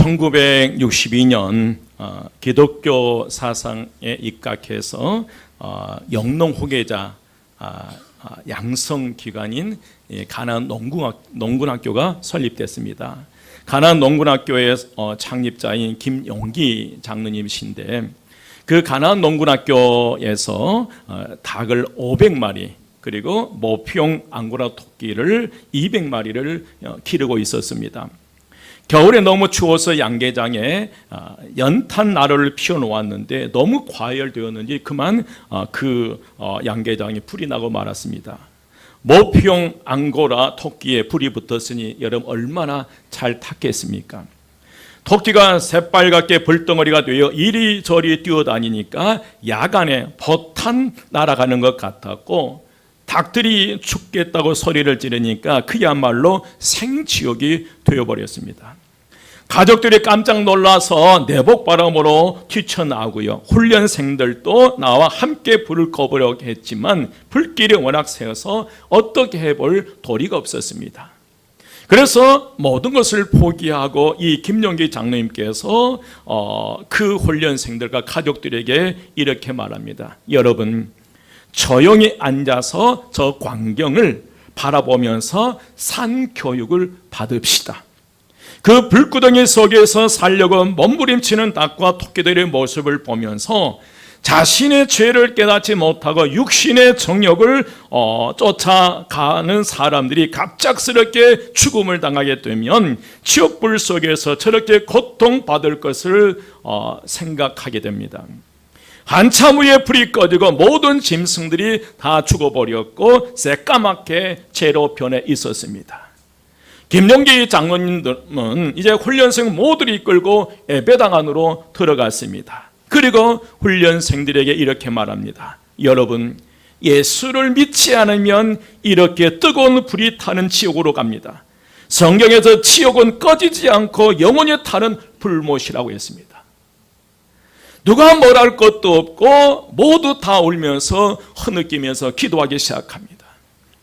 1962년 기독교 사상에 입각해서 영농 후계자 양성기관인 가나안 농군학교가 설립됐습니다. 가나안 농군학교의 창립자인 김용기 장로님이신데, 그 가나안 농군학교에서 닭을 500마리 그리고 모피용 앙고라 토끼를 200마리를 기르고 있었습니다. 겨울에 너무 추워서 양계장에 연탄 나루를 피워놓았는데 너무 과열되었는지 그만 양계장에 불이 나고 말았습니다. 모피용 앙고라 토끼에 불이 붙었으니 여러분 얼마나 잘 탔겠습니까? 토끼가 새빨갛게 불덩어리가 되어 이리저리 뛰어다니니까 야간에 포탄 날아가는 것 같았고, 닭들이 죽겠다고 소리를 지르니까 그야말로 생지옥이 되어버렸습니다. 가족들이 깜짝 놀라서 내복바람으로 뛰쳐나오고요, 훈련생들도 나와 함께 불을 꺼보려고 했지만 불길이 워낙 세어서 어떻게 해볼 도리가 없었습니다. 그래서 모든 것을 포기하고 이 김용기 장로님께서 그 훈련생들과 가족들에게 이렇게 말합니다. 여러분, 조용히 앉아서 저 광경을 바라보면서 산교육을 받읍시다. 그 불구덩이 속에서 살려고 몸부림치는 닭과 토끼들의 모습을 보면서 자신의 죄를 깨닫지 못하고 육신의 정욕을 쫓아가는 사람들이 갑작스럽게 죽음을 당하게 되면 지옥불 속에서 저렇게 고통받을 것을 생각하게 됩니다. 한참 후에 불이 꺼지고 모든 짐승들이 다 죽어버렸고 새까맣게 재로 변해 있었습니다. 김용기 장로님은 이제 훈련생 모두를 이끌고 예배당 안으로 들어갔습니다. 그리고 훈련생들에게 이렇게 말합니다. 여러분, 예수를 믿지 않으면 이렇게 뜨거운 불이 타는 지옥으로 갑니다. 성경에서 지옥은 꺼지지 않고 영원히 타는 불못이라고 했습니다. 누가 뭘 할 것도 없고 모두 다 울면서 흐느끼면서 기도하기 시작합니다.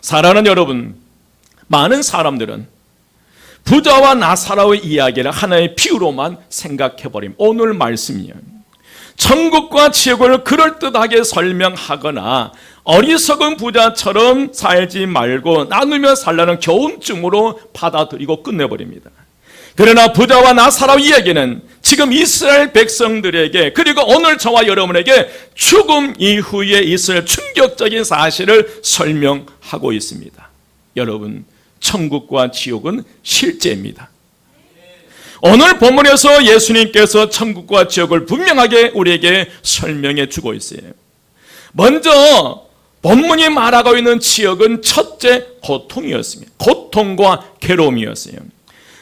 사랑하는 여러분, 많은 사람들은 부자와 나사로의 이야기를 하나의 비유로만 생각해버립니다. 오늘 말씀이요, 천국과 지옥을 그럴듯하게 설명하거나 어리석은 부자처럼 살지 말고 나누며 살라는 교훈증으로 받아들이고 끝내버립니다. 그러나 부자와 나사로 이야기는 지금 이스라엘 백성들에게, 그리고 오늘 저와 여러분에게 죽음 이후에 있을 충격적인 사실을 설명하고 있습니다. 여러분, 천국과 지옥은 실제입니다. 오늘 본문에서 예수님께서 천국과 지옥을 분명하게 우리에게 설명해 주고 있어요. 먼저 본문이 말하고 있는 지옥은 첫째 고통이었습니다. 고통과 괴로움이었어요.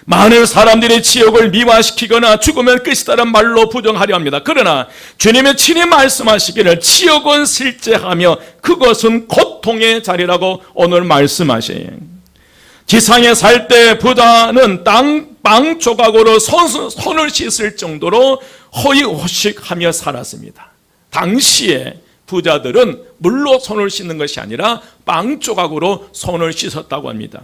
많은 사람들이 지옥을 미화시키거나 죽으면 끝이다라는 말로 부정하려 합니다. 그러나 주님의 친히 말씀하시기를 지옥은 실제하며 그것은 고통의 자리라고 오늘 말씀하셔요. 지상에 살 때 부자는 빵 조각으로 손을 씻을 정도로 호의호식하며 살았습니다. 당시에 부자들은 물로 손을 씻는 것이 아니라 빵 조각으로 손을 씻었다고 합니다.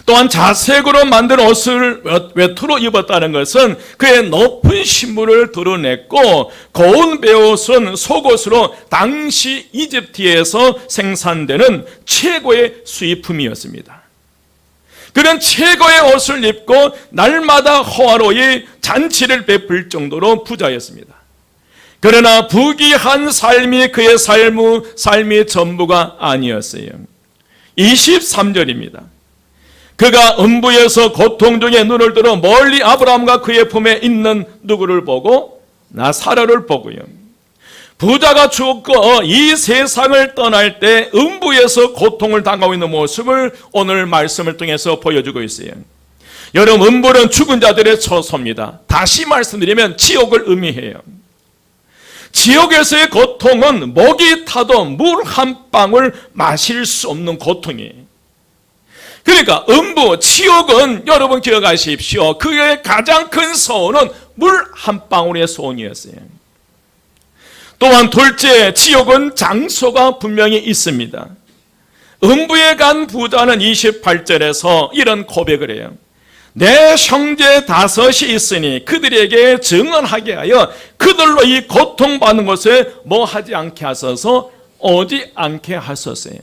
또한 자색으로 만든 옷을 외투로 입었다는 것은 그의 높은 신분을 드러냈고, 고운 베옷은 속옷으로 당시 이집트에서 생산되는 최고의 수입품이었습니다. 그는 최고의 옷을 입고 날마다 호화로이 잔치를 베풀 정도로 부자였습니다. 그러나 부귀한 삶이 그의 삶의 전부가 아니었어요. 23절입니다. 그가 음부에서 고통 중에 눈을 들어 멀리 아브라함과 그의 품에 있는 누구를 보고? 나사로를 보고요. 부자가 죽고 이 세상을 떠날 때 음부에서 고통을 당하고 있는 모습을 오늘 말씀을 통해서 보여주고 있어요. 여러분, 음부는 죽은 자들의 처소입니다. 다시 말씀드리면 지옥을 의미해요. 지옥에서의 고통은 목이 타도 물 한 방울 마실 수 없는 고통이에요. 그러니까 음부, 지옥은 여러분 기억하십시오. 그의 가장 큰 소원은 물 한 방울의 소원이었어요. 또한 둘째, 지옥은 장소가 분명히 있습니다. 음부에 간 부자는 28절에서 이런 고백을 해요. 내 형제 5이 있으니 그들에게 증언하게 하여 그들로 이 고통받는 것에 뭐 하지 않게 하소서, 오지 않게 하소서요.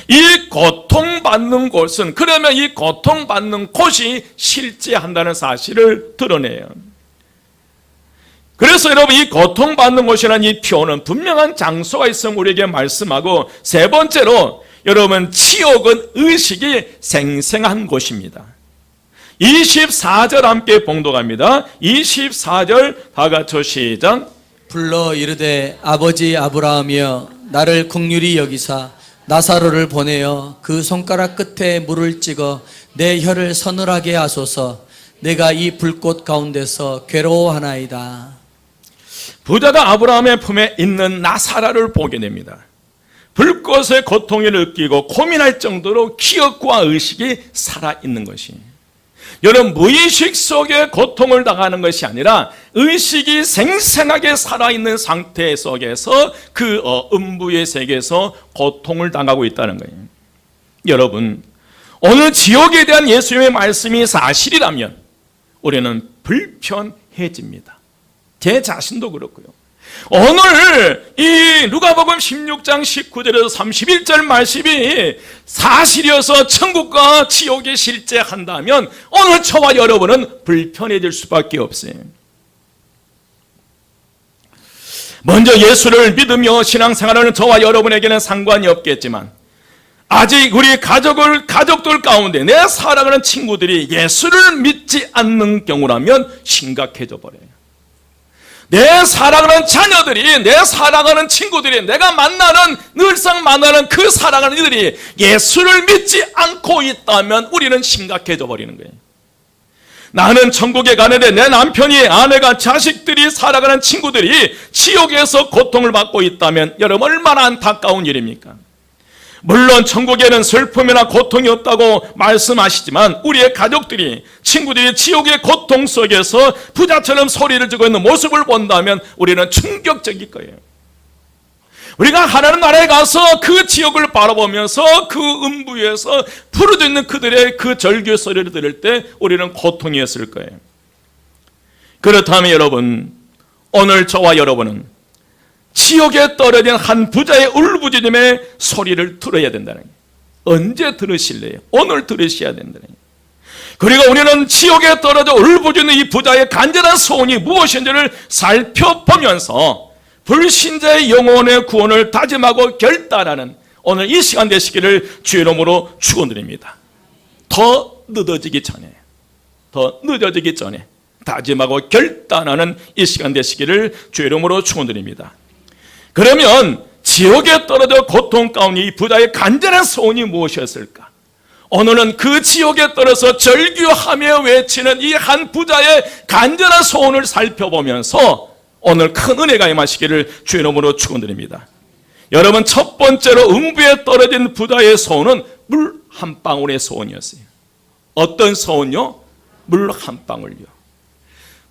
이 고통받는 곳은, 그러면 이 고통받는 곳이 실제한다는 사실을 드러내요. 그래서 여러분, 이 고통받는 곳이라는 이 표현은 분명한 장소가 있으면 우리에게 말씀하고, 세 번째로 여러분, 지옥은 의식이 생생한 곳입니다. 24절 함께 봉독합니다. 24절 다 같이 시작. 불러 이르되 아버지 아브라함이여 나를 긍휼히 여기사 나사로를 보내어 그 손가락 끝에 물을 찍어 내 혀를 서늘하게 하소서. 내가 이 불꽃 가운데서 괴로워하나이다. 부자가 아브라함의 품에 있는 나사로를 보게 됩니다. 불꽃의 고통을 느끼고 고민할 정도로 기억과 의식이 살아있는 것이, 여러분, 무의식 속에 고통을 당하는 것이 아니라 의식이 생생하게 살아있는 상태 속에서 그 음부의 세계에서 고통을 당하고 있다는 거예요. 여러분, 오늘 지옥에 대한 예수님의 말씀이 사실이라면 우리는 불편해집니다. 제 자신도 그렇고요. 오늘 이 누가복음 16장 19절에서 31절 말씀이 사실이어서 천국과 지옥이 실제한다면 오늘 저와 여러분은 불편해질 수밖에 없어요. 먼저 예수를 믿으며 신앙생활하는 저와 여러분에게는 상관이 없겠지만, 아직 우리 가족들 가운데 내 사랑하는 친구들이 예수를 믿지 않는 경우라면 심각해져 버려요. 내 사랑하는 자녀들이, 내 사랑하는 친구들이, 내가 늘상 만나는 그 사랑하는 이들이 예수를 믿지 않고 있다면 우리는 심각해져 버리는 거예요. 나는 천국에 가는데 내 남편이, 아내가, 자식들이, 살아가는 친구들이 지옥에서 고통을 받고 있다면 여러분 얼마나 안타까운 일입니까? 물론 천국에는 슬픔이나 고통이 없다고 말씀하시지만 우리의 가족들이, 친구들이 지옥의 고통 속에서 부자처럼 소리를 지르고 있는 모습을 본다면 우리는 충격적일 거예요. 우리가 하나님 나라에 가서 그 지옥을 바라보면서 그 음부에서 부르짖는 있는 그들의 그 절규 소리를 들을 때 우리는 고통이었을 거예요. 그렇다면 여러분, 오늘 저와 여러분은 지옥에 떨어진 한 부자의 울부짖음의 소리를 들어야 된다는 거예요. 언제 들으실래요? 오늘 들으셔야 된다는 거예요. 그리고 우리는 지옥에 떨어져 울부짖는 이 부자의 간절한 소원이 무엇인지를 살펴보면서 불신자의 영혼의 구원을 다짐하고 결단하는 오늘 이 시간 되시기를 주의 이름으로 축원드립니다. 더 늦어지기 전에 다짐하고 결단하는 이 시간 되시기를 주의 이름으로 축원드립니다. 그러면 지옥에 떨어져 고통 가운데 이 부자의 간절한 소원이 무엇이었을까? 오늘은 그 지옥에 떨어져 절규하며 외치는 이 한 부자의 간절한 소원을 살펴보면서 오늘 큰 은혜가 임하시기를 주의 이름으로 축원드립니다. 여러분, 첫 번째로 음부에 떨어진 부자의 소원은 물 한 방울의 소원이었어요. 어떤 소원요? 물 한 방울요.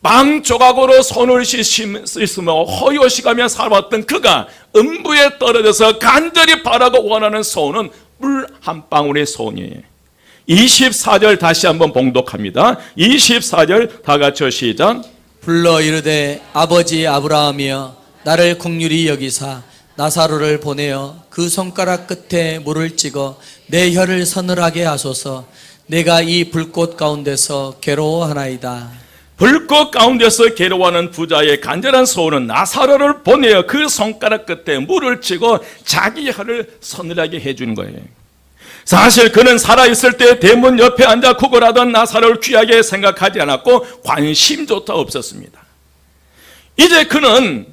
빵 조각으로 손을 씻으며 호요시가며 살아왔던 그가 음부에 떨어져서 간절히 바라고 원하는 소원은 물 한 방울의 소원이에요. 24절 다시 한번 봉독합니다. 24절 다 같이 시작. 불러 이르되 아버지 아브라함이여 나를 긍휼히 여기사 나사로를 보내어 그 손가락 끝에 물을 찍어 내 혀를 서늘하게 하소서. 내가 이 불꽃 가운데서 괴로워하나이다. 불꽃 가운데서 괴로워하는 부자의 간절한 소원은 나사로를 보내어 그 손가락 끝에 물을 찍어 자기 혀를 서늘하게 해주는 거예요. 사실 그는 살아있을 때 대문 옆에 앉아 구걸하던 나사로를 귀하게 생각하지 않았고 관심조차 없었습니다. 이제 그는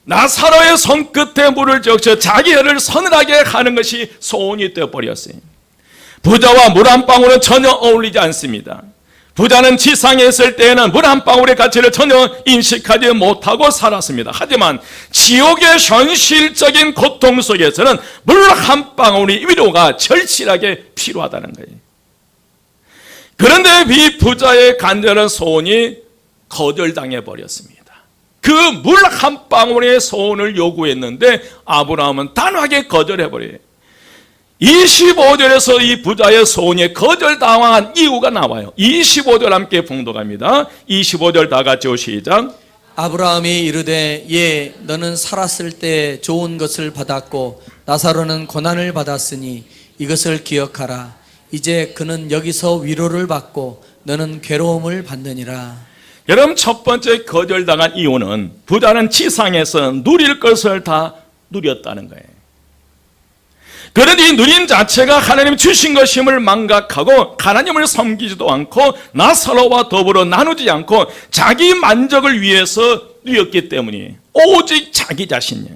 나사로의 손끝에 물을 적셔 자기 혀를 서늘하게 하는 것이 소원이 되어버렸어요. 부자와 물 한 방울은 전혀 어울리지 않습니다. 부자는 지상에 있을 때에는 물 한 방울의 가치를 전혀 인식하지 못하고 살았습니다. 하지만 지옥의 현실적인 고통 속에서는 물 한 방울의 위로가 절실하게 필요하다는 거예요. 그런데 이 부자의 간절한 소원이 거절당해 버렸습니다. 그 물 한 방울의 소원을 요구했는데 아브라함은 단호하게 거절해 버려요. 25절에서 이 부자의 소원이 거절당한 이유가 나와요. 25절 함께 봉독합니다. 25절 다 같이 시작. 아브라함이 이르되 예 너는 살았을 때 좋은 것을 받았고 나사로는 고난을 받았으니 이것을 기억하라. 이제 그는 여기서 위로를 받고 너는 괴로움을 받느니라. 여러분, 첫 번째 거절당한 이유는 부자는 지상에서 누릴 것을 다 누렸다는 거예요. 그런데 이 누림 자체가 하나님 주신 것임을 망각하고 하나님을 섬기지도 않고 나사로와 더불어 나누지 않고 자기 만족을 위해서 누렸기 때문이에요. 오직 자기 자신이에요.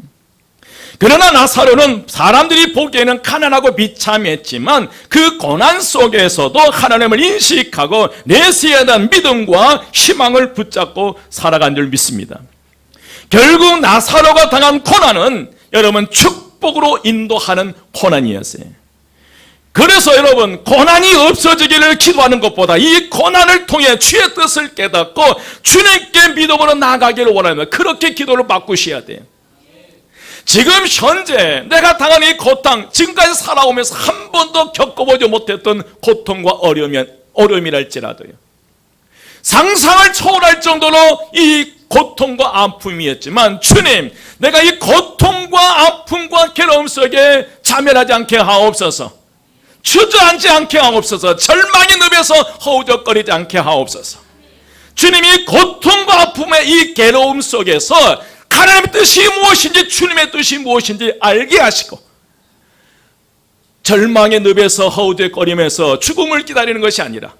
그러나 나사로는 사람들이 보기에는 가난하고 비참했지만 그 고난 속에서도 하나님을 인식하고 내세에 대한 믿음과 희망을 붙잡고 살아간 줄 믿습니다. 결국 나사로가 당한 고난은 여러분 축복으로 인도하는 고난이었어요. 그래서 여러분, 고난이 없어지기를 기도하는 것보다 이 고난을 통해 주의 뜻을 깨닫고 주님께 믿음으로 나아가기를 원하면 그렇게 기도를 바꾸셔야 돼요. 지금 현재 내가 당한 이 고통, 지금까지 살아오면서 한 번도 겪어보지 못했던 고통과 어려움이랄지라도요, 상상을 초월할 정도로 이 고통과 아픔이었지만 주님, 내가 이 고통과 아픔과 괴로움 속에 자멸하지 않게 하옵소서, 주저앉지 않게 하옵소서, 절망의 늪에서 허우적거리지 않게 하옵소서. 주님이 고통과 아픔의 이 괴로움 속에서 하나님의 뜻이 무엇인지, 주님의 뜻이 무엇인지 알게 하시고 절망의 늪에서 허우적거리면서 죽음을 기다리는 것이 아니라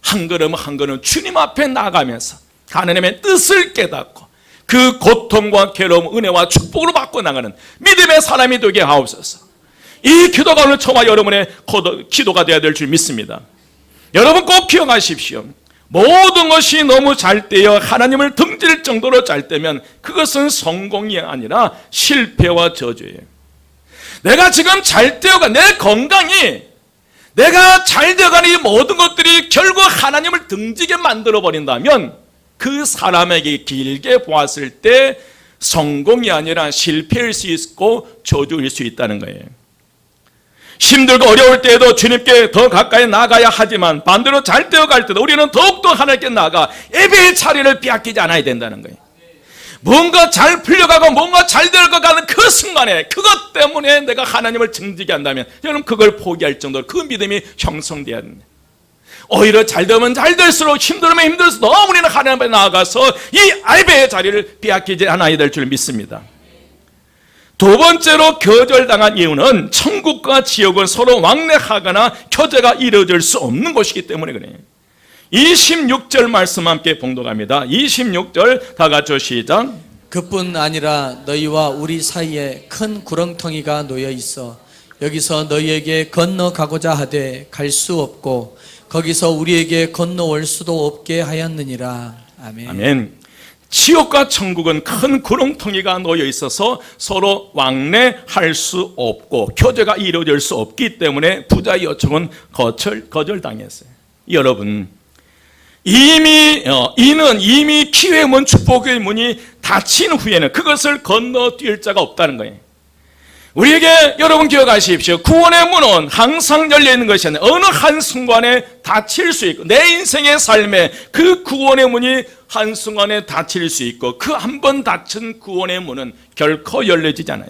한 걸음 한 걸음 주님 앞에 나가면서 하나님의 뜻을 깨닫고 그 고통과 괴로움, 은혜와 축복으로 받고 나가는 믿음의 사람이 되게 하옵소서. 이 기도가 오늘 저와 여러분의 기도가 되어야 될 줄 믿습니다. 여러분 꼭 기억하십시오. 모든 것이 너무 잘 되어 하나님을 등질 정도로 잘 되면 그것은 성공이 아니라 실패와 저주예요. 내가 지금 잘 되어가, 내 건강이, 내가 잘 되어가는 이 모든 것들이 결국 하나님을 등지게 만들어버린다면 그 사람에게 길게 보았을 때 성공이 아니라 실패일 수 있고 저주일 수 있다는 거예요. 힘들고 어려울 때에도 주님께 더 가까이 나가야 하지만 반대로 잘 되어갈 때도 우리는 더욱더 하나님께 나가 예배의 자리를 빼앗기지 않아야 된다는 거예요. 뭔가 잘 풀려가고 뭔가 잘 되어가는 그 순간에 그것 때문에 내가 하나님을 증지게 한다면 여러분 그걸 포기할 정도로 그 믿음이 형성되어야 합니다. 오히려 잘 되면 잘 될수록 힘들면 힘들수록 더 우리는 하나님 앞에 나아가서 이 예배의 자리를 빼앗기지 않아야 될 줄 믿습니다. 두 번째로 거절당한 이유는 천국과 지옥은 서로 왕래하거나 교제가 이루어질 수 없는 것이기 때문에 그래요. 26절 말씀 함께 봉독합니다. 26절 다 같이 시작. 그뿐 아니라 너희와 우리 사이에 큰 구렁텅이가 놓여 있어 여기서 너희에게 건너가고자 하되 갈 수 없고 거기서 우리에게 건너올 수도 없게 하였느니라. 아멘. 아멘. 지옥과 천국은 큰 구렁텅이가 놓여 있어서 서로 왕래할 수 없고 교제가 이루어질 수 없기 때문에 부자의 요청은 거절당했어요. 여러분, 이는 기회의 문, 축복의 문이 닫힌 후에는 그것을 건너뛸 자가 없다는 거예요. 우리에게 여러분 기억하십시오. 구원의 문은 항상 열려있는 것이 아니라 어느 한순간에 닫힐 수 있고 내 인생의 삶에 그 구원의 문이 한순간에 닫힐 수 있고 그 한 번 닫힌 구원의 문은 결코 열려지지 않아요.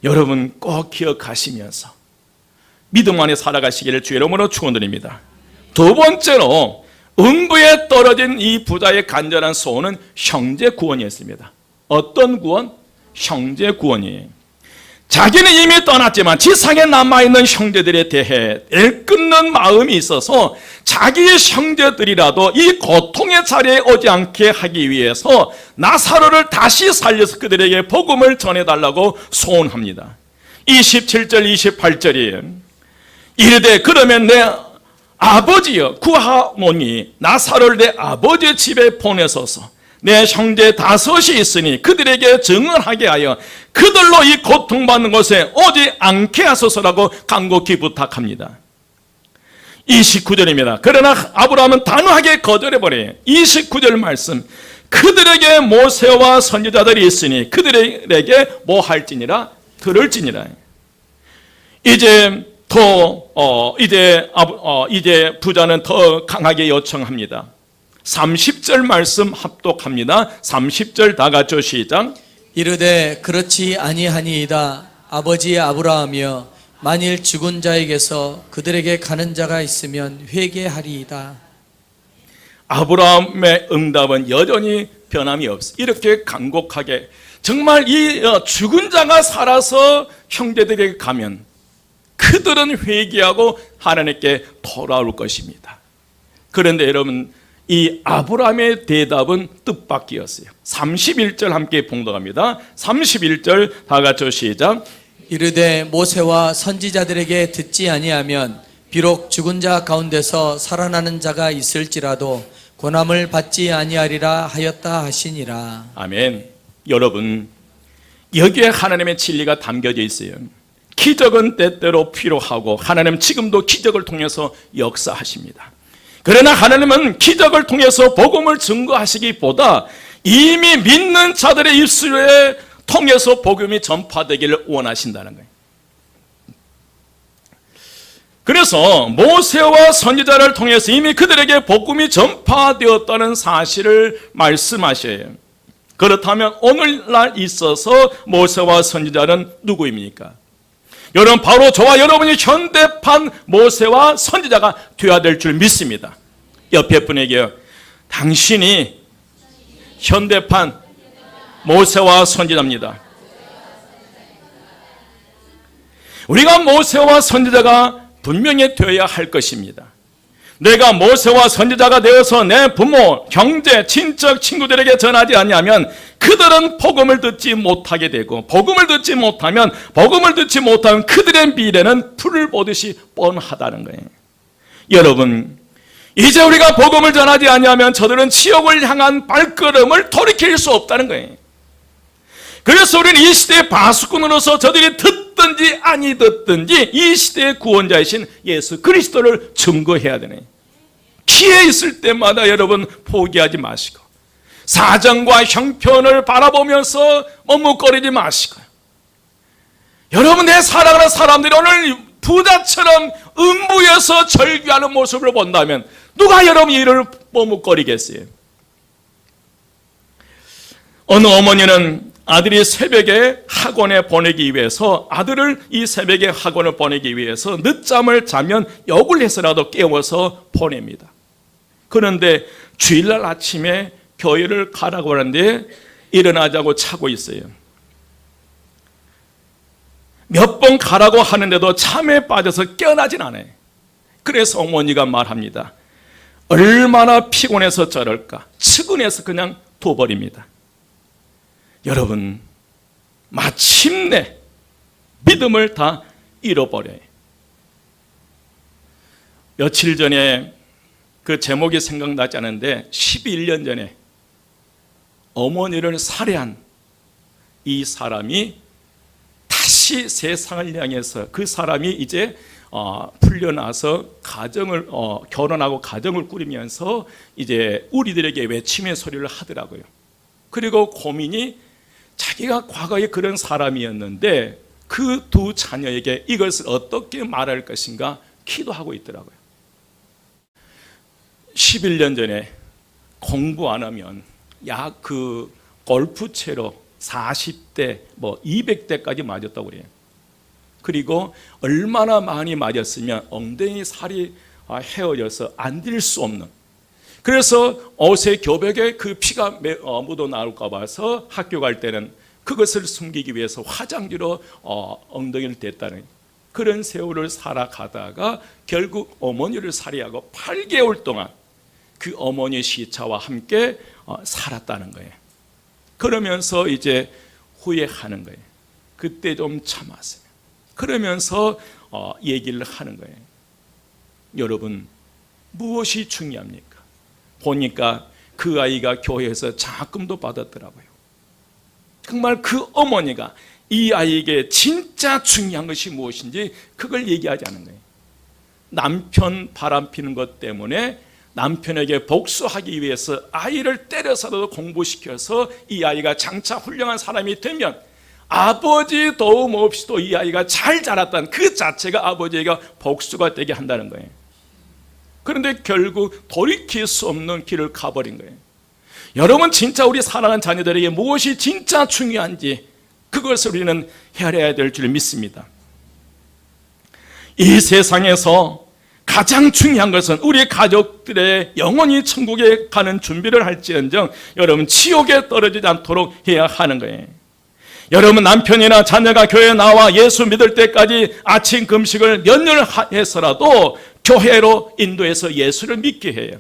여러분 꼭 기억하시면서 믿음 안에 살아가시기를 주의 이름으로 축원드립니다. 두 번째로 음부에 떨어진 이 부자의 간절한 소원은 형제 구원이었습니다. 어떤 구원? 형제 구원이에요. 자기는 이미 떠났지만 지상에 남아있는 형제들에 대해 애끓는 마음이 있어서 자기의 형제들이라도 이 고통의 자리에 오지 않게 하기 위해서 나사로를 다시 살려서 그들에게 복음을 전해달라고 소원합니다. 27절 28절이에요. 이르되 그러면 내 아버지여 구하노니 나사로를 내 아버지의 집에 보내소서. 내 형제 5이 있으니 그들에게 증언하게 하여 그들로 이 고통받는 곳에 오지 않게 하소서라고 간곡히 부탁합니다. 29절입니다. 그러나 아브라함은 단호하게 거절해버려요. 29절 말씀. 그들에게 모세와 선지자들이 있으니 그들에게 뭐 할지니라 들을지니라. 이제 이제 부자는 더 강하게 요청합니다. 30절 말씀 합독합니다. 30절 다 같이 시작. 이르되 그렇지 아니하니이다. 아버지 아브라함이여, 만일 죽은 자에게서 그들에게 가는 자가 있으면 회개하리이다. 아브라함의 응답은 여전히 변함이 없어. 이렇게 간곡하게 정말 이 죽은 자가 살아서 형제들에게 가면 그들은 회개하고 하나님께 돌아올 것입니다. 그런데 여러분, 이 아브라함의 대답은 뜻밖이었어요. 31절 함께 봉독합니다. 31절 다 같이 시작. 이르되 모세와 선지자들에게 듣지 아니하면 비록 죽은 자 가운데서 살아나는 자가 있을지라도 고난을 받지 아니하리라 하였다 하시니라. 아멘. 여러분, 여기에 하나님의 진리가 담겨져 있어요. 기적은 때때로 필요하고 하나님은 지금도 기적을 통해서 역사하십니다. 그러나 하나님은 기적을 통해서 복음을 증거하시기보다 이미 믿는 자들의 입술에 통해서 복음이 전파되기를 원하신다는 거예요. 그래서 모세와 선지자를 통해서 이미 그들에게 복음이 전파되었다는 사실을 말씀하셔요. 그렇다면 오늘날 있어서 모세와 선지자는 누구입니까? 여러분, 바로 저와 여러분이 현대판 모세와 선지자가 되어야 될 줄 믿습니다. 옆에 분에게요, 당신이 현대판 모세와 선지자입니다. 우리가 모세와 선지자가 분명히 되어야 할 것입니다. 내가 모세와 선지자가 되어서 내 부모, 형제, 친척, 친구들에게 전하지 않냐면 그들은 복음을 듣지 못하게 되고, 복음을 듣지 못하면 그들의 미래는 풀을 보듯이 뻔하다는 거예요. 여러분, 이제 우리가 복음을 전하지 않냐면 저들은 지옥을 향한 발걸음을 돌이킬 수 없다는 거예요. 그래서 우리는 이 시대의 바수꾼으로서 저들이 듣든지 아니 듣든지 이 시대의 구원자이신 예수 그리스도를 증거해야 되네. 기회 있을 때마다 여러분 포기하지 마시고 사정과 형편을 바라보면서 머뭇거리지 마시고, 여러분, 내 사랑하는 사람들이 오늘 부자처럼 음부에서 절규하는 모습을 본다면 누가 여러분 이를 머뭇거리겠어요? 어느 어머니는 아들이 새벽에 학원에 보내기 위해서, 아들을 이 새벽에 학원을 보내기 위해서 늦잠을 자면 욕을 해서라도 깨워서 보냅니다. 그런데 주일날 아침에 교회를 가라고 하는데 일어나자고 차고 있어요. 몇 번 가라고 하는데도 잠에 빠져서 깨어나진 않아요. 그래서 어머니가 말합니다. 얼마나 피곤해서 저럴까, 측은해서 그냥 둬버립니다. 여러분, 마침내 믿음을 다 잃어버려요. 며칠 전에 그 제목이 생각나지 않은데 11년 전에 어머니를 살해한 이 사람이 다시 세상을 향해서, 그 사람이 이제 풀려나서 결혼하고 가정을 꾸리면서 이제 우리들에게 외침의 소리를 하더라고요. 그리고 고민이, 자기가 과거에 그런 사람이었는데 그 두 자녀에게 이것을 어떻게 말할 것인가 기도하고 있더라고요. 11년 전에 공부 안 하면 그 골프채로 40대 200대까지 맞았다고 그래요. 그리고 얼마나 많이 맞았으면 엉덩이 살이 헤어져서 앉을 수 없는, 그래서 옷의 교백에 그 피가 묻어 나올까 봐서 학교 갈 때는 그것을 숨기기 위해서 화장지로 엉덩이를 댔다는 그런 세월을 살아가다가 결국 어머니를 살해하고 8개월 동안 그 어머니의 시차와 함께 살았다는 거예요. 그러면서 이제 후회하는 거예요. 그때 좀 참았어요. 그러면서 얘기를 하는 거예요. 여러분, 무엇이 중요합니까? 보니까 그 아이가 교회에서 장학금도 받았더라고요. 정말 그 어머니가 이 아이에게 진짜 중요한 것이 무엇인지 그걸 얘기하지 않은 거예요. 남편 바람피는 것 때문에 남편에게 복수하기 위해서 아이를 때려서라도 공부시켜서 이 아이가 장차 훌륭한 사람이 되면 아버지 도움 없이도 이 아이가 잘 자랐다는 그 자체가 아버지가 복수가 되게 한다는 거예요. 그런데 결국 돌이킬 수 없는 길을 가버린 거예요. 여러분, 진짜 우리 사랑하는 자녀들에게 무엇이 진짜 중요한지 그것을 우리는 헤아려야 될 줄 믿습니다. 이 세상에서 가장 중요한 것은 우리 가족들의 영원히 천국에 가는 준비를 할지언정 여러분 지옥에 떨어지지 않도록 해야 하는 거예요. 여러분, 남편이나 자녀가 교회에 나와 예수 믿을 때까지 아침 금식을 몇 년을 해서라도 교회로 인도해서 예수를 믿게 해요.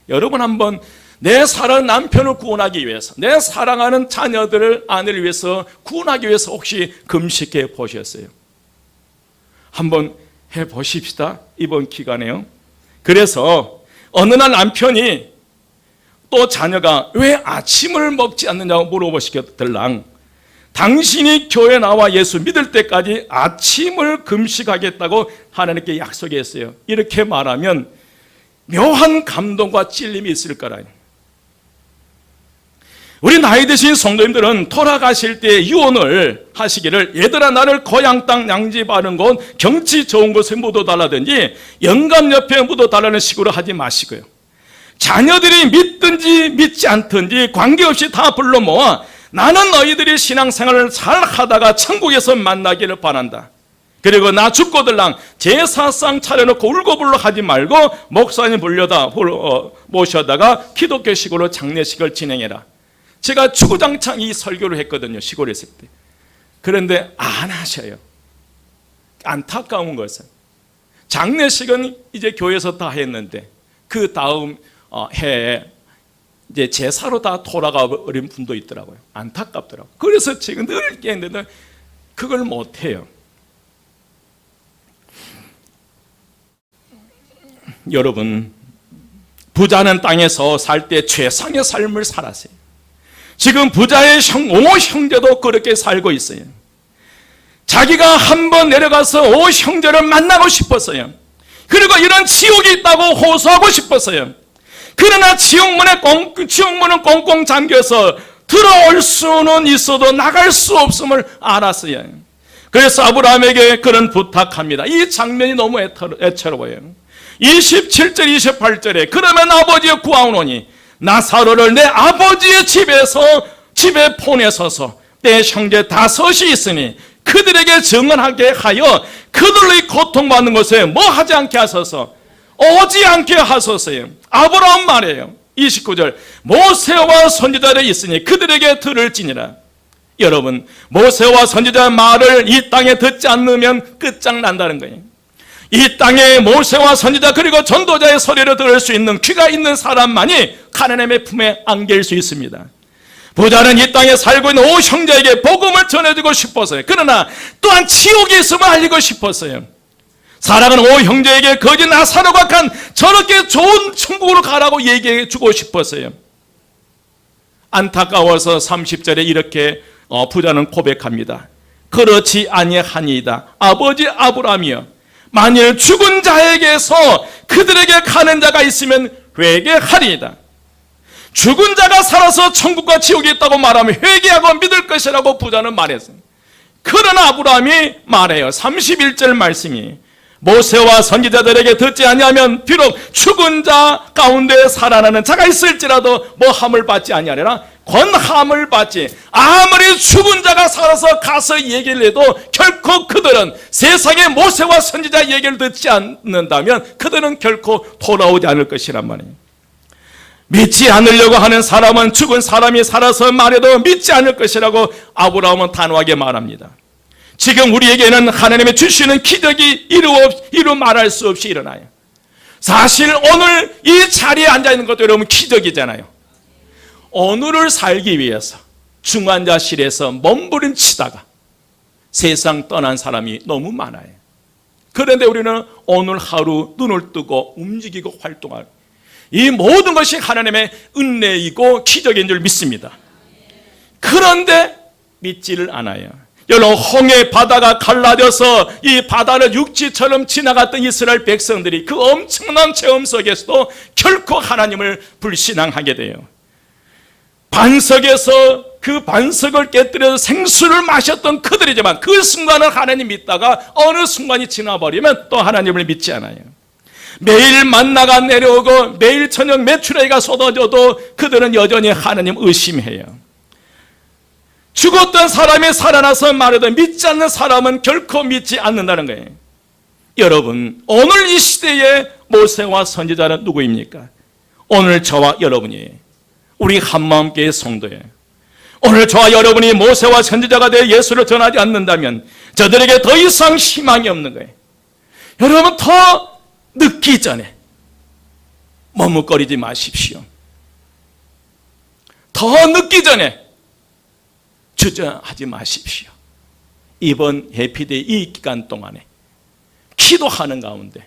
여러분, 한번 내 사랑하는 남편을 구원하기 위해서, 내 사랑하는 자녀들을, 아내를 위해서 구원하기 위해서 혹시 금식해 보셨어요? 한번 해보십시다, 이번 기간에요. 그래서 어느 날 남편이 또 자녀가 왜 아침을 먹지 않느냐고 물어보시더랑 당신이 교회 나와 예수 믿을 때까지 아침을 금식하겠다고 하나님께 약속했어요. 이렇게 말하면 묘한 감동과 찔림이 있을 거라요. 우리 나이 드신 성도님들은 돌아가실 때 유언을 하시기를, 얘들아 나를 고향 땅 양지 바른 곳 경치 좋은 곳에 묻어달라든지 영감 옆에 묻어달라는 식으로 하지 마시고요. 자녀들이 믿든지 믿지 않든지 관계없이 다 불러 모아 나는 너희들이 신앙생활을 잘 하다가 천국에서 만나기를 바란다. 그리고 나 죽고들랑 제사상 차려놓고 울고불고 하지 말고 목사님 모셔다가 기독교식으로 장례식을 진행해라. 제가 주구장창 이 설교를 했거든요, 시골에 있을 때. 그런데 안 하셔요. 안타까운 것은 장례식은 이제 교회에서 다 했는데 그 다음 해에 이제 제사로 다 돌아가 버린 분도 있더라고요. 안타깝더라고요. 그래서 지금 늘 얘기했는데 그걸 못 해요. 여러분, 부자는 땅에서 살 때 최상의 삶을 살았어요. 지금 부자의 형제도 그렇게 살고 있어요. 자기가 한번 내려가서 형제를 만나고 싶었어요. 그리고 이런 지옥이 있다고 호소하고 싶었어요. 그러나 지옥문은 꽁꽁 잠겨서 들어올 수는 있어도 나갈 수 없음을 알았어요. 그래서 아브라함에게 그런 부탁합니다. 이 장면이 너무 애처로워요. 27절 28절에 그러면 아버지의 구하오노니 나사로를 내 아버지의 집에 보내소서. 내 형제 5이 있으니 그들에게 증언하게 하여 그들의 고통받는 것에 뭐 하지 않게 하소서. 오지 않게 하소서요. 아브라함 말이에요. 29절 모세와 선지자들이 있으니 그들에게 들을지니라. 여러분, 모세와 선지자의 말을 이 땅에 듣지 않으면 끝장난다는 거예요. 이 땅에 모세와 선지자 그리고 전도자의 소리를 들을 수 있는 귀가 있는 사람만이 하나님의 품에 안길 수 있습니다. 부자는 이 땅에 살고 있는 형제에게 복음을 전해주고 싶었어요. 그러나 또한 지옥에 있음을 알리고 싶었어요. 사랑하는 형제에게 거지 나사로가 간 저렇게 좋은 천국으로 가라고 얘기해 주고 싶었어요. 안타까워서 30절에 이렇게 부자는 고백합니다. 그렇지 아니하니이다. 아버지 아브라함이여, 만일 죽은 자에게서 그들에게 가는 자가 있으면 회개하리이다. 죽은 자가 살아서 천국과 지옥이 있다고 말하면 회개하고 믿을 것이라고 부자는 말했어요. 그러나 아브라함이 말해요. 31절 말씀이 모세와 선지자들에게 듣지 아니하면 비록 죽은 자 가운데 살아나는 자가 있을지라도 뭐함을 받지 아니하리라. 권함을 받지. 아무리 죽은 자가 살아서 가서 얘기를 해도 결코 그들은 세상의 모세와 선지자 얘기를 듣지 않는다면 그들은 결코 돌아오지 않을 것이란 말이에요. 믿지 않으려고 하는 사람은 죽은 사람이 살아서 말해도 믿지 않을 것이라고 아브라함은 단호하게 말합니다. 지금 우리에게는 하나님의 주시는 기적이 이루 말할 수 없이 일어나요. 사실 오늘 이 자리에 앉아있는 것도 여러분 기적이잖아요. 오늘을 살기 위해서 중환자실에서 몸부림치다가 세상 떠난 사람이 너무 많아요. 그런데 우리는 오늘 하루 눈을 뜨고 움직이고 활동하고 이 모든 것이 하나님의 은혜이고 기적인 줄 믿습니다. 그런데 믿지를 않아요. 여러분, 홍해 바다가 갈라져서 이 바다를 육지처럼 지나갔던 이스라엘 백성들이 그 엄청난 체험 속에서도 결코 하나님을 불신앙하게 돼요. 반석에서 그 반석을 깨뜨려서 생수를 마셨던 그들이지만 그 순간은 하나님 믿다가 어느 순간이 지나버리면 또 하나님을 믿지 않아요. 매일 만나가 내려오고 매일 저녁 메추라기가 쏟아져도 그들은 여전히 하나님 의심해요. 죽었던 사람이 살아나서 말해도 믿지 않는 사람은 결코 믿지 않는다는 거예요. 여러분, 오늘 이 시대의 모세와 선지자는 누구입니까? 오늘 저와 여러분이, 우리 한마음교회 성도예요. 오늘 저와 여러분이 모세와 선지자가 되어 예수를 전하지 않는다면 저들에게 더 이상 희망이 없는 거예요. 여러분, 더 늦기 전에 머뭇거리지 마십시오. 더 늦기 전에 주저하지 마십시오. 이번 해피데이 이 기간 동안에 기도하는 가운데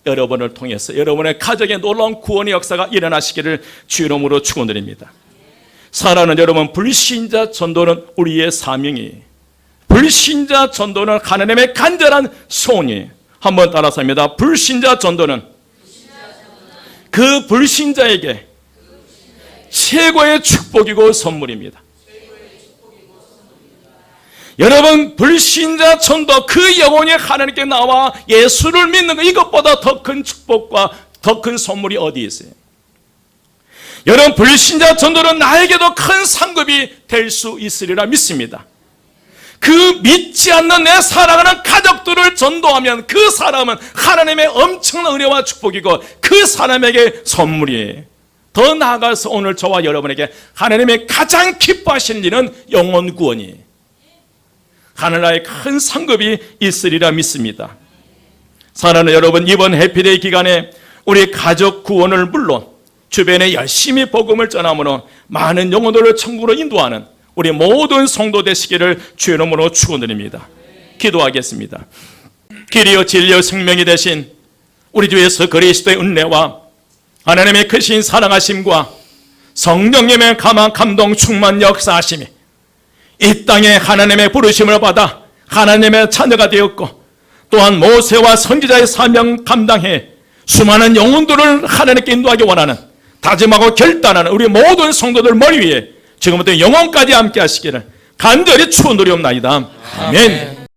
여러분을 통해서 여러분의 가정에 놀라운 구원의 역사가 일어나시기를 주 이름으로 축원드립니다. 사랑하는 여러분, 불신자 전도는 우리의 사명이에요. 불신자 전도는 하나님의 간절한 소원이에요. 한번 따라서 합니다. 불신자 전도는 그 불신자에게 최고의 축복이고 선물입니다. 여러분, 불신자 전도, 그 영혼이 하나님께 나와 예수를 믿는 것, 이것보다 더 큰 축복과 더 큰 선물이 어디 있어요? 여러분, 불신자 전도는 나에게도 큰 상급이 될 수 있으리라 믿습니다. 그 믿지 않는 내 사랑하는 가족들을 전도하면 그 사람은 하나님의 엄청난 은혜와 축복이고 그 사람에게 선물이에요. 더 나아가서 오늘 저와 여러분에게 하나님의 가장 기뻐하시는 일은 영혼 구원이에요. 하늘나라의 큰 상급이 있으리라 믿습니다. 사랑하는 여러분, 이번 해피데이 기간에 우리 가족 구원을 물론 주변에 열심히 복음을 전함으로 많은 영혼들을 천국으로 인도하는 우리 모든 성도 되시기를 주의 이름으로 축원드립니다. 기도하겠습니다. 길이요 진리요 생명이 되신 우리 주 예수 그리스도의 은혜와 하나님의 크신 사랑하심과 성령님의 감화 감동 충만 역사하심이 이 땅에 하나님의 부르심을 받아 하나님의 자녀가 되었고 또한 모세와 선지자의 사명 감당해 수많은 영혼들을 하나님께 인도하기 원하는 다짐하고 결단하는 우리 모든 성도들 머리 위에 지금부터 영원까지 함께 하시기를 간절히 축원드리옵나이다. 아멘.